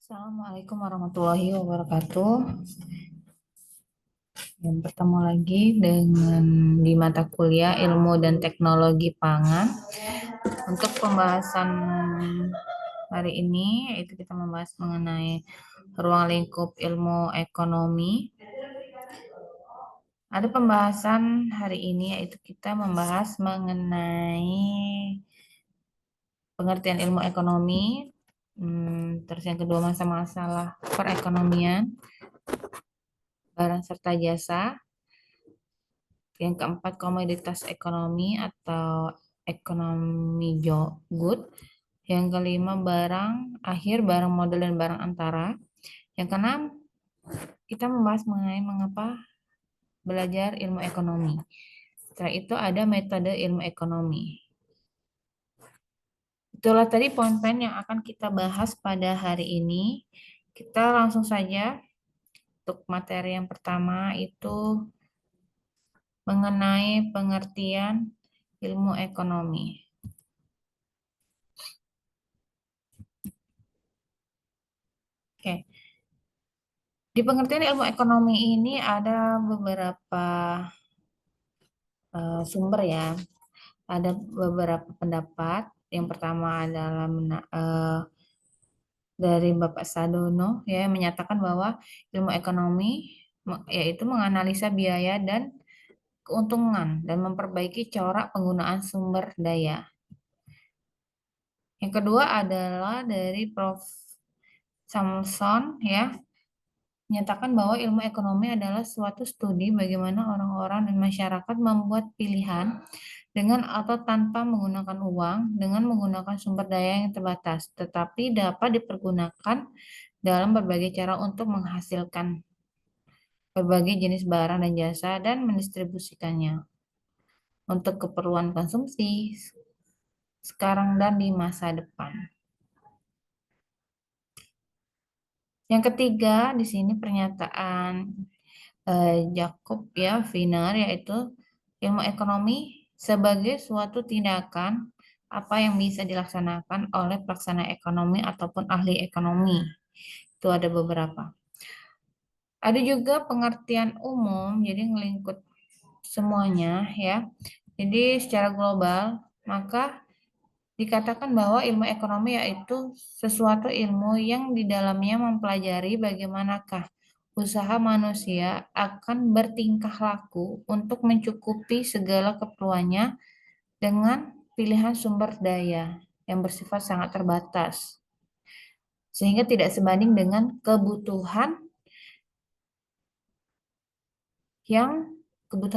Assalamualaikum warahmatullahi wabarakatuh. Yang bertemu lagi dengan di mata kuliah Ilmu dan Teknologi Pangan. Untuk pembahasan hari ini, yaitu kita membahas mengenai ruang lingkup ilmu ekonomi. Ada pembahasan hari ini, yaitu kita membahas mengenai pengertian ilmu ekonomi. Terus yang kedua, masalah perekonomian, barang serta jasa. Yang keempat, komoditas ekonomi atau ekonomi good. Yang kelima, barang akhir, barang modal, dan barang antara. Yang keenam, kita membahas mengenai mengapa belajar ilmu ekonomi. Setelah itu ada metode ilmu ekonomi. Itulah tadi poin-poin yang akan kita bahas pada hari ini. Kita langsung saja untuk materi yang pertama itu mengenai pengertian ilmu ekonomi. Oke. Di pengertian ilmu ekonomi ini ada beberapa sumber ya. Ada beberapa pendapat. Yang pertama adalah dari Bapak Sadono ya, yang menyatakan bahwa ilmu ekonomi yaitu menganalisa biaya dan keuntungan dan memperbaiki corak penggunaan sumber daya. Yang kedua adalah dari Prof. Samson ya, menyatakan bahwa ilmu ekonomi adalah suatu studi bagaimana orang-orang dan masyarakat membuat pilihan dengan atau tanpa menggunakan uang, dengan menggunakan sumber daya yang terbatas, tetapi dapat dipergunakan dalam berbagai cara untuk menghasilkan berbagai jenis barang dan jasa dan mendistribusikannya untuk keperluan konsumsi sekarang dan di masa depan. Yang ketiga, di sini pernyataan Jacob ya Wiener, yaitu ilmu ekonomi sebagai suatu tindakan apa yang bisa dilaksanakan oleh pelaksana ekonomi ataupun ahli ekonomi. Itu ada beberapa. Ada juga pengertian umum, jadi ngelingkut semuanya ya. Jadi secara global, maka dikatakan bahwa ilmu ekonomi yaitu sesuatu ilmu yang di dalamnya mempelajari bagaimanakah usaha manusia akan bertingkah laku untuk mencukupi segala keperluannya dengan pilihan sumber daya yang bersifat sangat terbatas, sehingga tidak sebanding dengan kebutuhan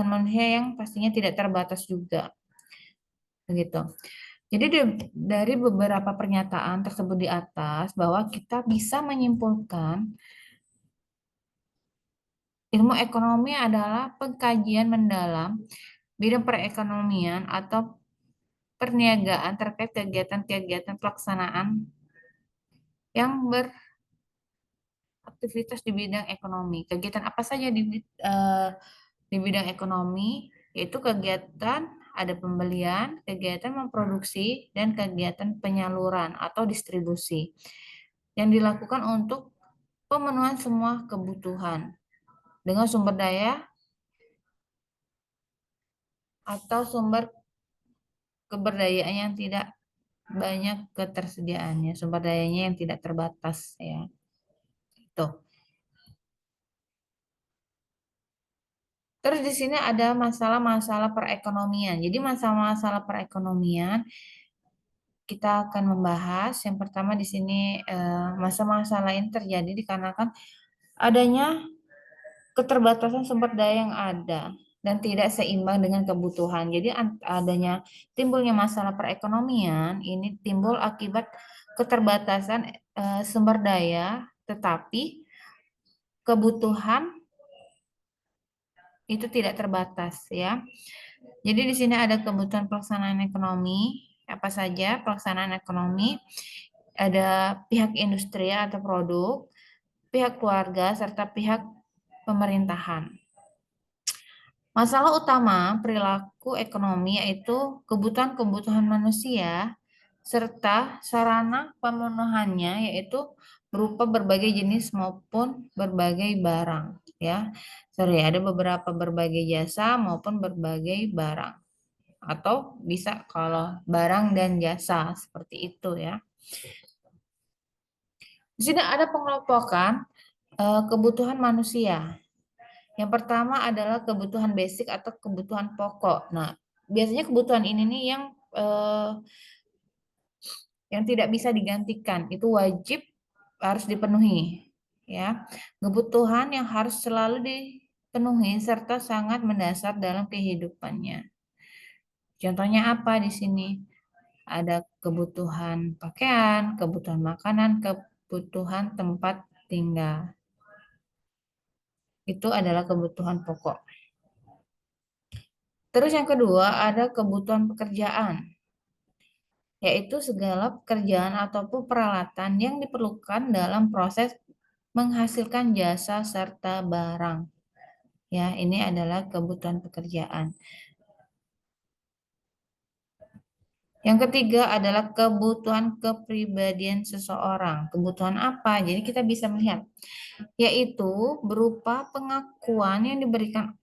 manusia yang pastinya tidak terbatas juga. Begitu. Jadi dari beberapa pernyataan tersebut di atas bahwa kita bisa menyimpulkan ilmu ekonomi adalah pengkajian mendalam bidang perekonomian atau perniagaan terkait kegiatan-kegiatan pelaksanaan yang beraktivitas di bidang ekonomi. Kegiatan apa saja di bidang ekonomi, yaitu kegiatan ada pembelian, kegiatan memproduksi, dan kegiatan penyaluran atau distribusi yang dilakukan untuk pemenuhan semua kebutuhan dengan sumber daya atau sumber keberdayaan yang tidak banyak ketersediaannya, sumber dayanya yang tidak terbatas ya. Itu. Terus di sini ada masalah-masalah perekonomian. Jadi masalah-masalah perekonomian kita akan membahas. Yang pertama di sini masalah-masalah ini terjadi dikarenakan adanya keterbatasan sumber daya yang ada dan tidak seimbang dengan kebutuhan. Jadi adanya timbulnya masalah perekonomian ini timbul akibat keterbatasan sumber daya, tetapi kebutuhan itu tidak terbatas ya. Jadi di sini ada kebutuhan pelaksanaan ekonomi, apa saja pelaksanaan ekonomi, ada pihak industri atau produk, pihak keluarga, serta pihak pemerintahan. Masalah utama perilaku ekonomi yaitu kebutuhan-kebutuhan manusia serta sarana pemenuhannya yaitu berupa berbagai jenis maupun berbagai barang, ya. Sorry, ada beberapa berbagai jasa maupun berbagai barang. Atau bisa kalau barang dan jasa seperti itu ya. Di sini ada pengelompokan kebutuhan manusia. Yang pertama adalah kebutuhan basic atau kebutuhan pokok. Nah, biasanya kebutuhan ini nih yang tidak bisa digantikan, itu wajib harus dipenuhi, ya. Kebutuhan yang harus selalu dipenuhi serta sangat mendasar dalam kehidupannya. Contohnya apa di sini? Ada kebutuhan pakaian, kebutuhan makanan, kebutuhan tempat tinggal. Itu adalah kebutuhan pokok. Terus yang kedua ada kebutuhan pekerjaan, yaitu segala pekerjaan ataupun peralatan yang diperlukan dalam proses menghasilkan jasa serta barang. Ya, ini adalah kebutuhan pekerjaan. Yang ketiga adalah kebutuhan kepribadian seseorang. Kebutuhan apa? Jadi kita bisa melihat, yaitu berupa pengakuan yang diberikan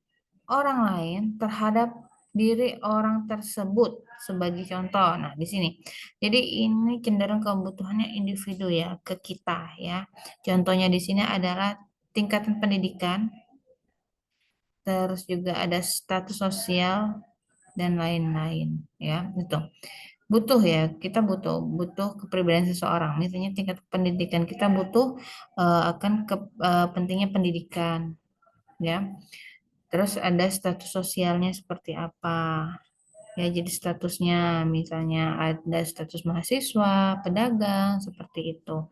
orang lain terhadap diri orang tersebut sebagai contoh. Nah, di sini. Jadi ini cenderung kebutuhannya individu ya, ke kita ya. Contohnya di sini adalah tingkatan pendidikan, terus juga ada status sosial dan lain-lain ya. Itu. Butuh ya, kita butuh kepribadian seseorang. Misalnya tingkat pendidikan kita butuh akan pentingnya pendidikan ya. Terus ada status sosialnya seperti apa? Ya, jadi statusnya misalnya ada status mahasiswa, pedagang, seperti itu.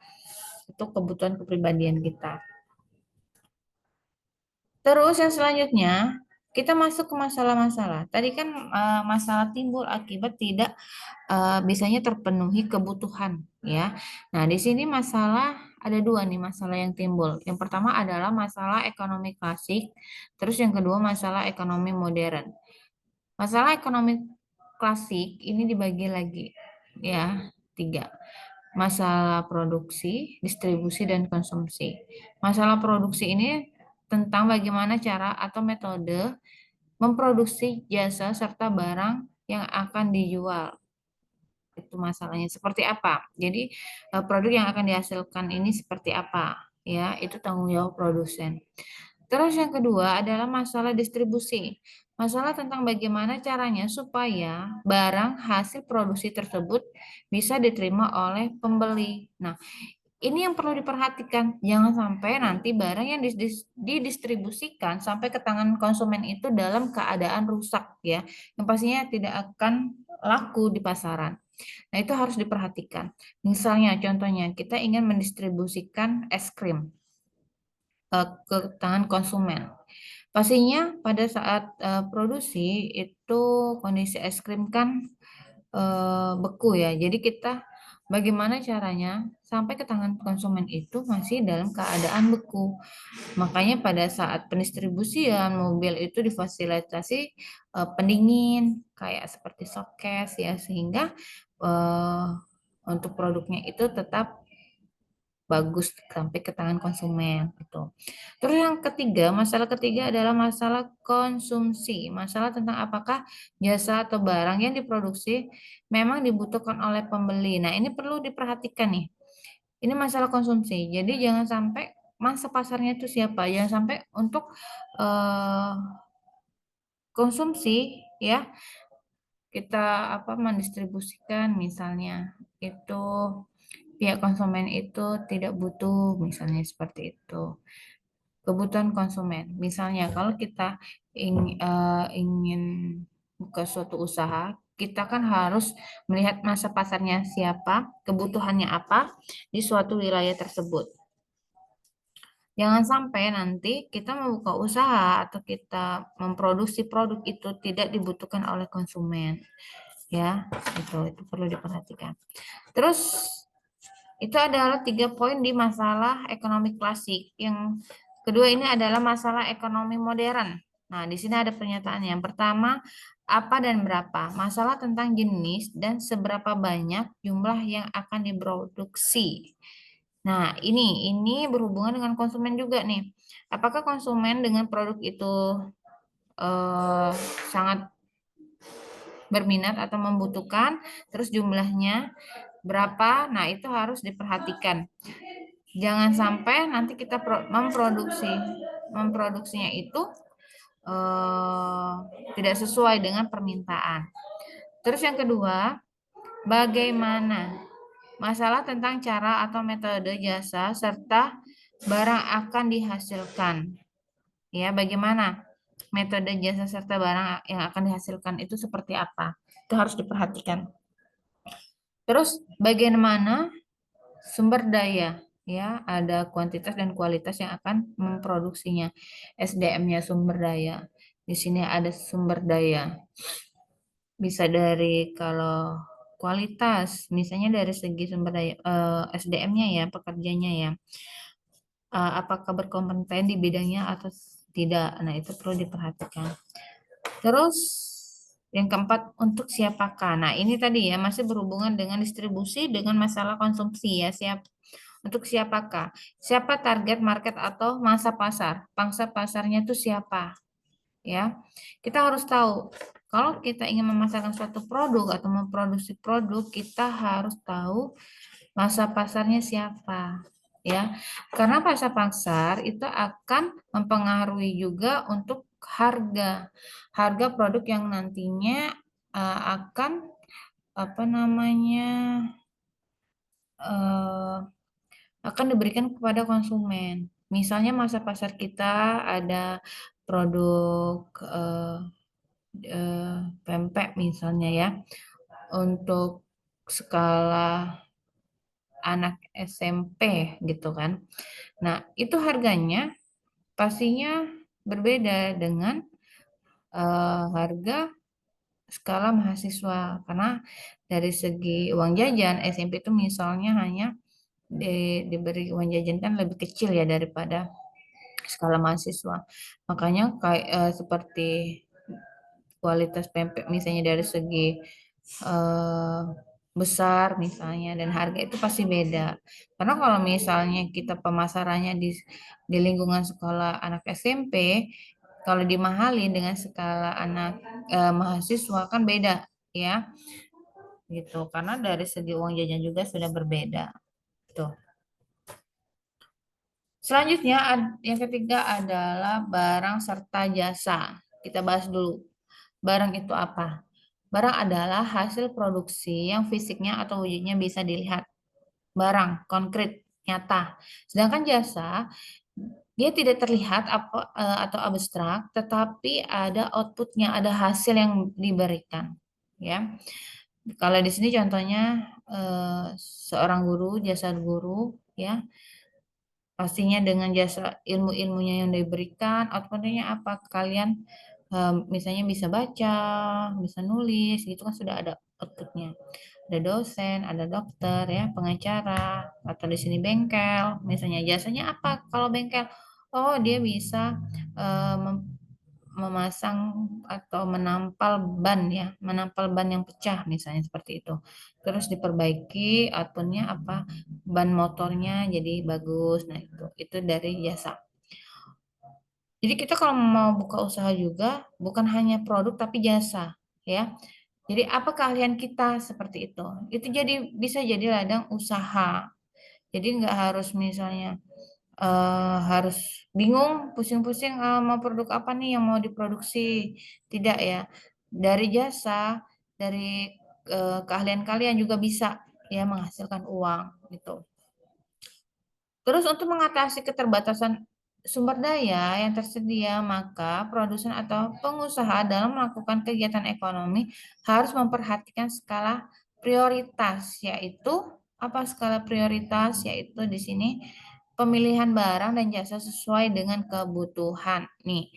Itu kebutuhan kepribadian kita. Terus yang selanjutnya, kita masuk ke masalah-masalah. Tadi kan masalah timbul akibat tidak bisanya terpenuhi kebutuhan, ya. Nah, di sini masalah ada dua nih masalah yang timbul. Yang pertama adalah masalah ekonomi klasik, terus yang kedua masalah ekonomi modern. Masalah ekonomi klasik ini dibagi lagi ya tiga. Masalah produksi, distribusi, dan konsumsi. Masalah produksi ini tentang bagaimana cara atau metode memproduksi jasa serta barang yang akan dijual. Itu masalahnya seperti apa. Jadi produk yang akan dihasilkan ini seperti apa ya, itu tanggung jawab produsen. Terus yang kedua adalah masalah distribusi. Masalah tentang bagaimana caranya supaya barang hasil produksi tersebut bisa diterima oleh pembeli. Nah, ini yang perlu diperhatikan. Jangan sampai nanti barang yang didistribusikan sampai ke tangan konsumen itu dalam keadaan rusak ya. Yang pastinya tidak akan laku di pasaran. Nah, itu harus diperhatikan. Misalnya, contohnya kita ingin mendistribusikan es krim ke tangan konsumen. Pastinya pada saat produksi itu kondisi es krim kan beku ya. Jadi kita bagaimana caranya sampai ke tangan konsumen itu masih dalam keadaan beku. Makanya pada saat pendistribusian mobil itu difasilitasi pendingin kayak seperti showcase ya, sehingga eh, untuk produknya itu tetap bagus sampai ke tangan konsumen gitu. Terus yang ketiga, masalah ketiga adalah masalah konsumsi. Masalah tentang apakah jasa atau barang yang diproduksi memang dibutuhkan oleh pembeli. Nah, ini perlu diperhatikan nih. Ini masalah konsumsi. Jadi jangan sampai masa pasarnya itu siapa? Jangan sampai untuk eh, konsumsi ya kita apa mendistribusikan misalnya itu pihak konsumen itu tidak butuh misalnya seperti itu. Kebutuhan konsumen. Misalnya kalau kita ingin buka suatu usaha, kita kan harus melihat masa pasarnya siapa, kebutuhannya apa di suatu wilayah tersebut. Jangan sampai nanti kita membuka usaha atau kita memproduksi produk itu tidak dibutuhkan oleh konsumen. Ya, itu perlu diperhatikan. Terus itu adalah 3 poin di masalah ekonomi klasik. Yang kedua ini adalah masalah ekonomi modern. Nah, di sini ada pernyataan yang pertama, apa dan berapa? Masalah tentang jenis dan seberapa banyak jumlah yang akan diproduksi. Nah, ini berhubungan dengan konsumen juga nih. Apakah konsumen dengan produk itu eh, sangat berminat atau membutuhkan, terus jumlahnya berapa? Nah, itu harus diperhatikan. Jangan sampai nanti kita memproduksinya itu eh, tidak sesuai dengan permintaan. Terus yang kedua, bagaimana masalah tentang cara atau metode jasa serta barang akan dihasilkan. Ya, bagaimana metode jasa serta barang yang akan dihasilkan itu seperti apa? Itu harus diperhatikan. Terus bagaimana sumber daya? Ya, ada kuantitas dan kualitas yang akan memproduksinya. SDM-nya sumber daya. Di sini ada sumber daya. Bisa dari kalau kualitas, misalnya dari segi sumber daya SDM-nya ya, pekerjanya ya. Apakah berkompeten di bidangnya atau tidak. Nah, itu perlu diperhatikan. Terus yang keempat, untuk siapakah? Nah, ini tadi ya masih berhubungan dengan distribusi dengan masalah konsumsi ya. Untuk siapakah? Siapa target market atau masa pasar? Pangsa pasarnya itu siapa? Ya. Kita harus tahu kalau kita ingin memasarkan suatu produk atau memproduksi produk, kita harus tahu masa pasarnya siapa. Ya. Karena masa pasar itu akan mempengaruhi juga untuk harga produk yang nantinya akan apa namanya eh, akan diberikan kepada konsumen. Misalnya masa pasar kita ada produk pempek misalnya ya untuk skala anak SMP gitu kan. Nah, itu harganya pastinya berbeda dengan harga skala mahasiswa karena dari segi uang jajan SMP itu misalnya hanya diberi uang jajan kan lebih kecil ya daripada skala mahasiswa. Makanya kayak seperti kualitas pempek misalnya dari segi eh, besar misalnya dan harga itu pasti beda. Karena kalau misalnya kita pemasarannya di lingkungan sekolah anak SMP, kalau dimahalin dengan skala anak mahasiswa kan beda ya gitu. Karena dari segi uang jajan juga sudah berbeda. Tuh. Selanjutnya yang ketiga adalah barang serta jasa. Kita bahas dulu. Barang itu apa? Barang adalah hasil produksi yang fisiknya atau wujudnya bisa dilihat. Barang, konkret, nyata. Sedangkan jasa, dia tidak terlihat atau abstrak, tetapi ada outputnya, ada hasil yang diberikan. Ya, kalau di sini contohnya seorang guru, jasa guru, ya pastinya dengan jasa ilmu-ilmunya yang diberikan, outputnya apa? Kalian misalnya bisa baca, bisa nulis, gitu kan sudah ada outputnya. Ada dosen, ada dokter, ya, pengacara, atau di sini bengkel. Misalnya jasanya apa? Kalau bengkel, oh dia bisa eh, memasang atau menampal ban ya, menampal ban yang pecah misalnya seperti itu. Terus diperbaiki outputnya apa? Ban motornya jadi bagus. Nah, itu dari jasa. Jadi kita kalau mau buka usaha juga bukan hanya produk tapi jasa, ya. Jadi apa keahlian kita seperti itu? Itu jadi bisa jadi ladang usaha. Jadi nggak harus misalnya harus bingung, pusing-pusing mau produk apa nih yang mau diproduksi. Tidak ya. Dari jasa, dari keahlian kalian juga bisa ya menghasilkan uang gitu. Terus untuk mengatasi keterbatasan sumber daya yang tersedia, maka produsen atau pengusaha dalam melakukan kegiatan ekonomi harus memperhatikan skala prioritas, yaitu apa skala prioritas? Yaitu di sini pemilihan barang dan jasa sesuai dengan kebutuhan. Nih,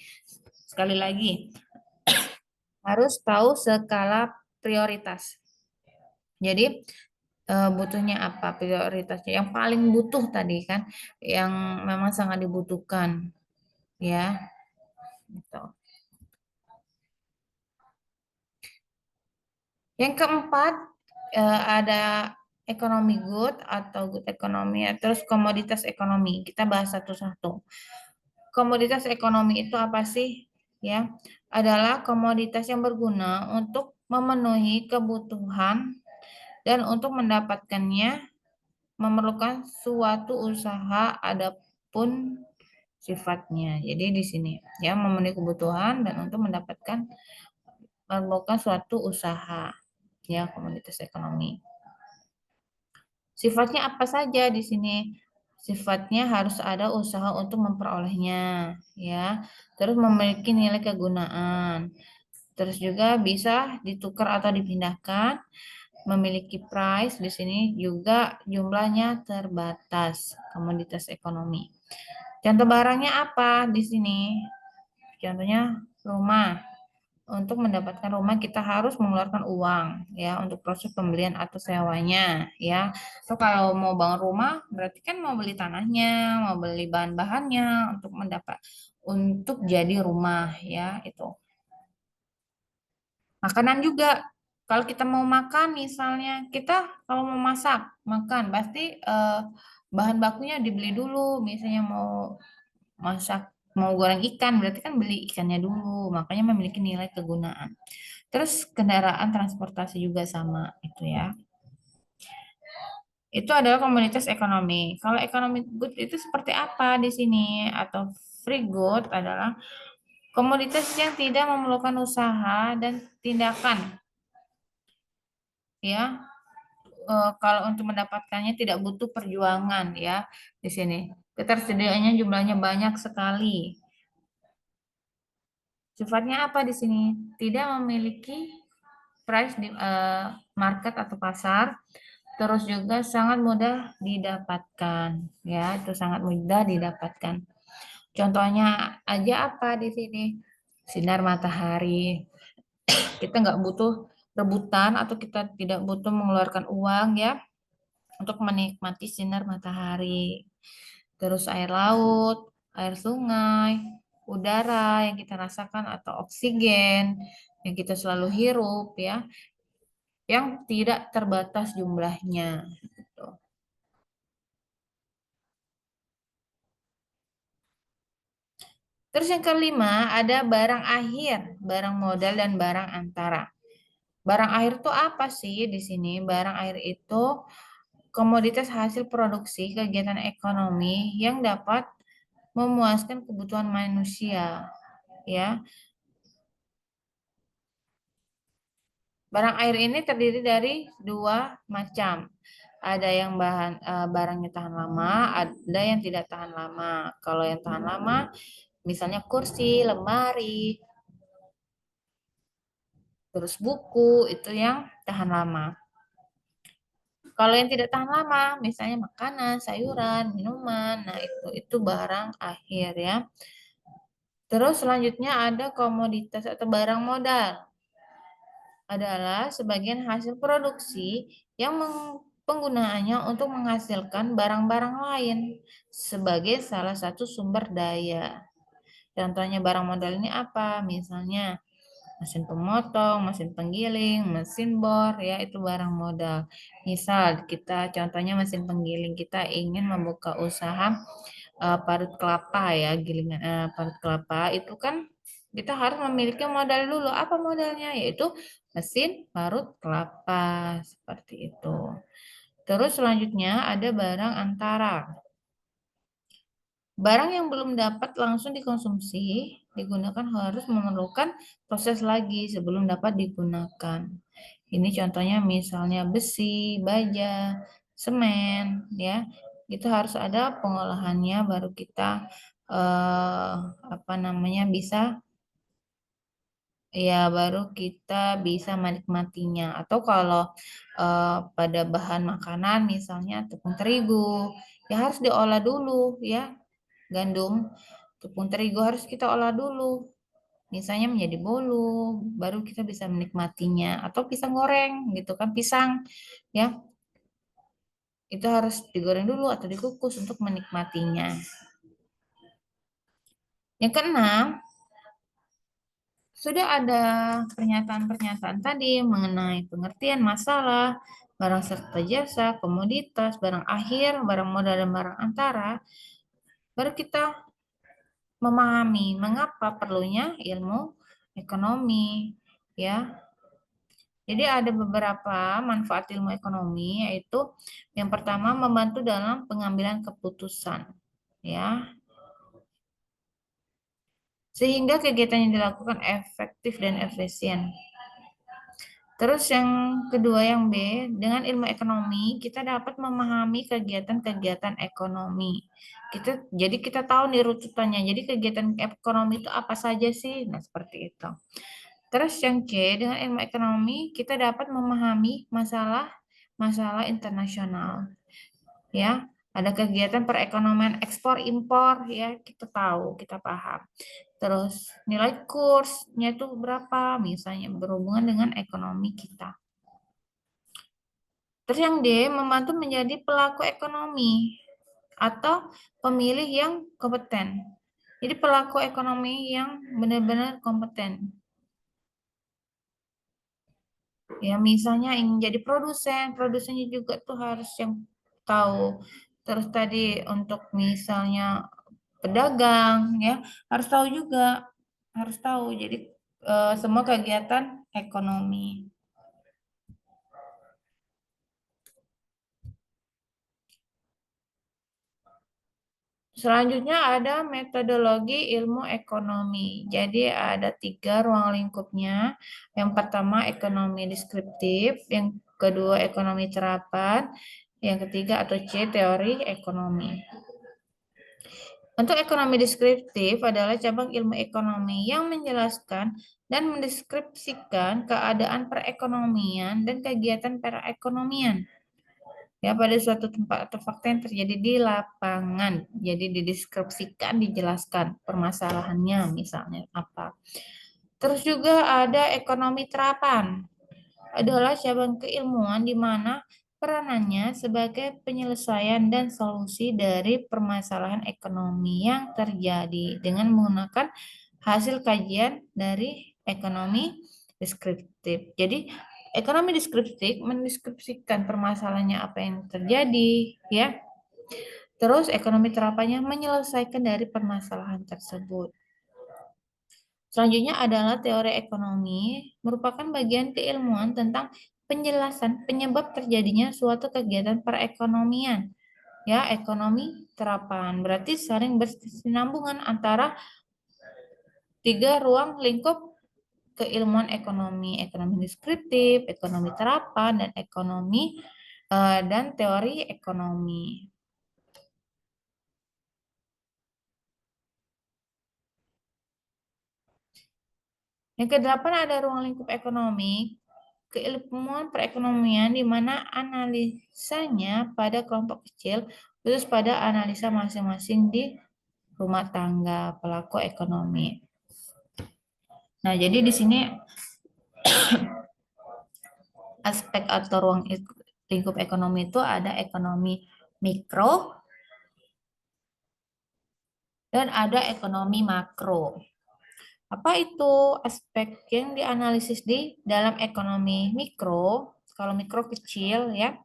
sekali lagi harus tahu skala prioritas. Jadi butuhnya apa prioritasnya yang paling butuh tadi kan yang memang sangat dibutuhkan ya gitu. Yang keempat ada ekonomi good atau good ekonomi, terus komoditas ekonomi. Kita bahas satu-satu. Komoditas ekonomi itu apa sih? Ya, adalah komoditas yang berguna untuk memenuhi kebutuhan dan untuk mendapatkannya memerlukan suatu usaha adapun sifatnya. Jadi di sini ya memenuhi kebutuhan dan untuk mendapatkan memerlukan suatu usaha ya komoditas ekonomi. Sifatnya apa saja di sini? Sifatnya harus ada usaha untuk memperolehnya, ya. Terus memiliki nilai kegunaan. Terus juga bisa ditukar atau dipindahkan, memiliki price di sini juga jumlahnya terbatas, komoditas ekonomi. Contoh barangnya apa di sini? Contohnya rumah. Untuk mendapatkan rumah kita harus mengeluarkan uang ya untuk proses pembelian atau sewanya ya. So kalau mau bangun rumah berarti kan mau beli tanahnya, mau beli bahan-bahannya untuk mendapat untuk jadi rumah ya itu. Makanan juga kalau kita mau makan misalnya kita kalau mau masak makan pasti bahan bakunya dibeli dulu. Misalnya mau masak mau goreng ikan berarti kan beli ikannya dulu, makanya memiliki nilai kegunaan. Terus kendaraan transportasi juga sama itu ya. Itu adalah komoditas ekonomi. Kalau economic good itu seperti apa di sini? Atau free good adalah komoditas yang tidak memerlukan usaha dan tindakan ya. Kalau untuk mendapatkannya tidak butuh perjuangan ya di sini. Ketersediaannya jumlahnya banyak sekali. Sifatnya apa di sini? Tidak memiliki price di market atau pasar, terus juga sangat mudah didapatkan, ya, itu sangat mudah didapatkan. Contohnya aja apa di sini? Sinar matahari. Kita nggak butuh rebutan atau kita tidak butuh mengeluarkan uang ya untuk menikmati sinar matahari. Terus air laut, air sungai, udara yang kita rasakan atau oksigen yang kita selalu hirup ya, yang tidak terbatas jumlahnya. Gitu. Terus yang kelima ada barang akhir, barang modal dan barang antara. Barang akhir itu apa sih di sini? Barang akhir itu komoditas hasil produksi kegiatan ekonomi yang dapat memuaskan kebutuhan manusia, ya. Barang air ini terdiri dari dua macam. Ada yang barangnya tahan lama, ada yang tidak tahan lama. Kalau yang tahan lama, misalnya kursi, lemari, terus buku, itu yang tahan lama. Kalau yang tidak tahan lama, misalnya makanan, sayuran, minuman, nah itu barang akhir ya. Terus selanjutnya ada komoditas atau barang modal. Adalah sebagian hasil produksi yang penggunaannya untuk menghasilkan barang-barang lain sebagai salah satu sumber daya. Contohnya barang modal ini apa? Misalnya mesin pemotong, mesin penggiling, mesin bor, ya itu barang modal. Misal kita contohnya mesin penggiling, kita ingin membuka usaha parut kelapa ya, gilingan parut kelapa itu kan kita harus memiliki modal dulu. Apa modalnya? Yaitu mesin parut kelapa seperti itu. Terus selanjutnya ada barang antara. Barang yang belum dapat langsung dikonsumsi digunakan harus memerlukan proses lagi sebelum dapat digunakan. Ini contohnya misalnya besi, baja, semen, ya. Itu harus ada pengolahannya baru kita apa namanya baru kita bisa menikmatinya. Atau kalau pada bahan makanan misalnya tepung terigu, ya harus diolah dulu ya. Gandum, tepung terigu harus kita olah dulu. Misalnya menjadi bolu, baru kita bisa menikmatinya. Atau pisang goreng gitu kan, pisang ya. Itu harus digoreng dulu atau dikukus untuk menikmatinya. Yang keenam, sudah ada pernyataan-pernyataan tadi mengenai pengertian masalah, barang serta jasa, komoditas, barang akhir, barang modal dan barang antara, baru kita memahami mengapa perlunya ilmu ekonomi, ya. Jadi ada beberapa manfaat ilmu ekonomi, yaitu yang pertama membantu dalam pengambilan keputusan, ya, sehingga kegiatan yang dilakukan efektif dan efisien. Terus yang kedua yang B, dengan ilmu ekonomi kita dapat memahami kegiatan-kegiatan ekonomi. Jadi kita tahu nih rujukannya. Jadi kegiatan ekonomi itu apa saja sih? Nah, seperti itu. Terus yang C, dengan ilmu ekonomi kita dapat memahami masalah internasional. Ya, ada kegiatan perekonomian ekspor impor, ya, kita tahu, kita paham. Terus nilai kursnya itu berapa, misalnya berhubungan dengan ekonomi kita. Terus yang D, membantu menjadi pelaku ekonomi atau pemilih yang kompeten. Jadi pelaku ekonomi yang benar-benar kompeten. Ya, misalnya ingin jadi produsennya juga tuh harus yang tahu. Terus tadi untuk misalnya pedagang, ya, harus tahu juga, harus tahu. Jadi semua kegiatan ekonomi. Selanjutnya ada metodologi ilmu ekonomi. Jadi ada 3 ruang lingkupnya. Yang pertama ekonomi deskriptif, yang kedua ekonomi terapan, yang ketiga atau C teori ekonomi. Untuk ekonomi deskriptif adalah cabang ilmu ekonomi yang menjelaskan dan mendeskripsikan keadaan perekonomian dan kegiatan perekonomian, ya, pada suatu tempat atau fakta yang terjadi di lapangan. Jadi dideskripsikan, dijelaskan permasalahannya misalnya apa. Terus juga ada ekonomi terapan. Adalah cabang keilmuan di mana peranannya sebagai penyelesaian dan solusi dari permasalahan ekonomi yang terjadi dengan menggunakan hasil kajian dari ekonomi deskriptif. Jadi ekonomi deskriptif mendeskripsikan permasalahannya apa yang terjadi, ya. Terus ekonomi terapannya menyelesaikan dari permasalahan tersebut. Selanjutnya adalah teori ekonomi, merupakan bagian keilmuan tentang penjelasan penyebab terjadinya suatu kegiatan perekonomian. Ya, ekonomi terapan. Berarti saling berkesinambungan antara 3 ruang lingkup keilmuan ekonomi, ekonomi deskriptif, ekonomi terapan, dan ekonomi dan teori ekonomi. Yang kedelapan ada ruang lingkup ekonomi, keilmuan perekonomian di mana analisanya pada kelompok kecil, khusus pada analisa masing-masing di rumah tangga pelaku ekonomi. Nah, jadi di sini aspek atau ruang lingkup ekonomi itu ada ekonomi mikro dan ada ekonomi makro. Apa itu aspek yang dianalisis di dalam ekonomi mikro? Kalau mikro kecil, ya,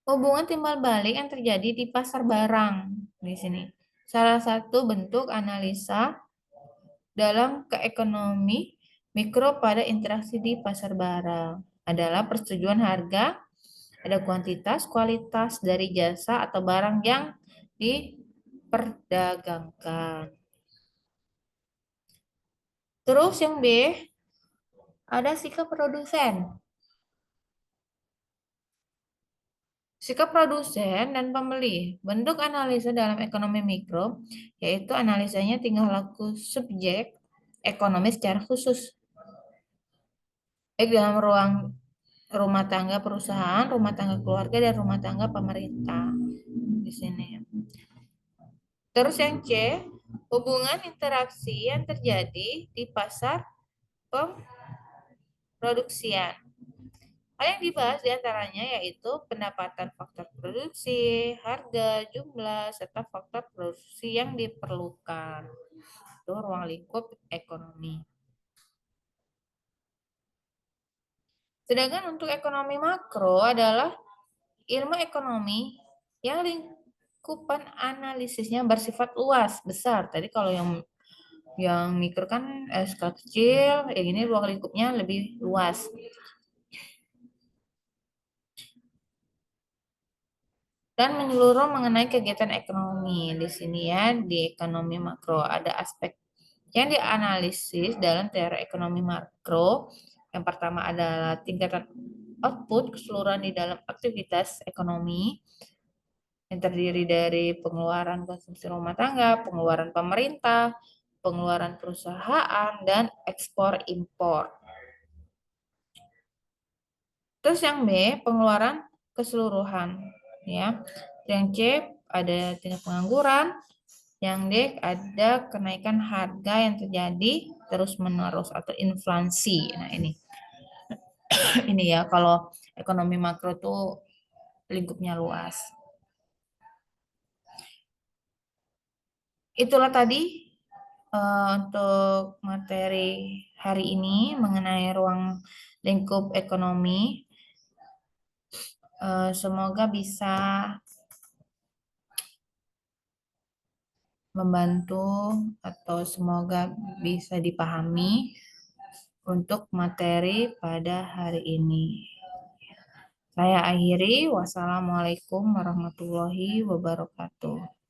hubungan timbal balik yang terjadi di pasar barang di sini. Salah satu bentuk analisa dalam keekonomi mikro pada interaksi di pasar barang adalah persetujuan harga, ada kuantitas, kualitas dari jasa atau barang yang diperdagangkan. Terus yang B, ada sikap produsen. Sikap produsen dan pembeli. Bentuk analisa dalam ekonomi mikro, yaitu analisanya tingkah laku subjek ekonomi secara khusus, baik dalam ruang rumah tangga perusahaan, rumah tangga keluarga, dan rumah tangga pemerintah. Di sini. Terus yang C, hubungan interaksi yang terjadi di pasar pemproduksian. Hal yang dibahas diantaranya yaitu pendapatan faktor produksi, harga, jumlah, serta faktor produksi yang diperlukan. Itu ruang lingkup ekonomi. Sedangkan untuk ekonomi makro adalah ilmu ekonomi yang lingkupan analisisnya bersifat luas, besar. Tadi kalau yang mikro kan skala kecil, yang ini ruang lingkupnya lebih luas. Dan menyeluruh mengenai kegiatan ekonomi. Di sini ya, di ekonomi makro ada aspek yang dianalisis dalam teori ekonomi makro. Yang pertama adalah tingkatan output keseluruhan di dalam aktivitas ekonomi yang terdiri dari pengeluaran konsumsi rumah tangga, pengeluaran pemerintah, pengeluaran perusahaan, dan ekspor impor. Terus yang B, pengeluaran keseluruhan, ya. Yang C ada tingkat pengangguran, yang D ada kenaikan harga yang terjadi terus-menerus atau inflasi. Nah, ini ini ya kalau ekonomi makro tuh lingkupnya luas. Itulah tadi untuk materi hari ini mengenai ruang lingkup ekonomi. Semoga bisa membantu atau semoga bisa dipahami untuk materi pada hari ini. Saya akhiri. Wassalamualaikum warahmatullahi wabarakatuh.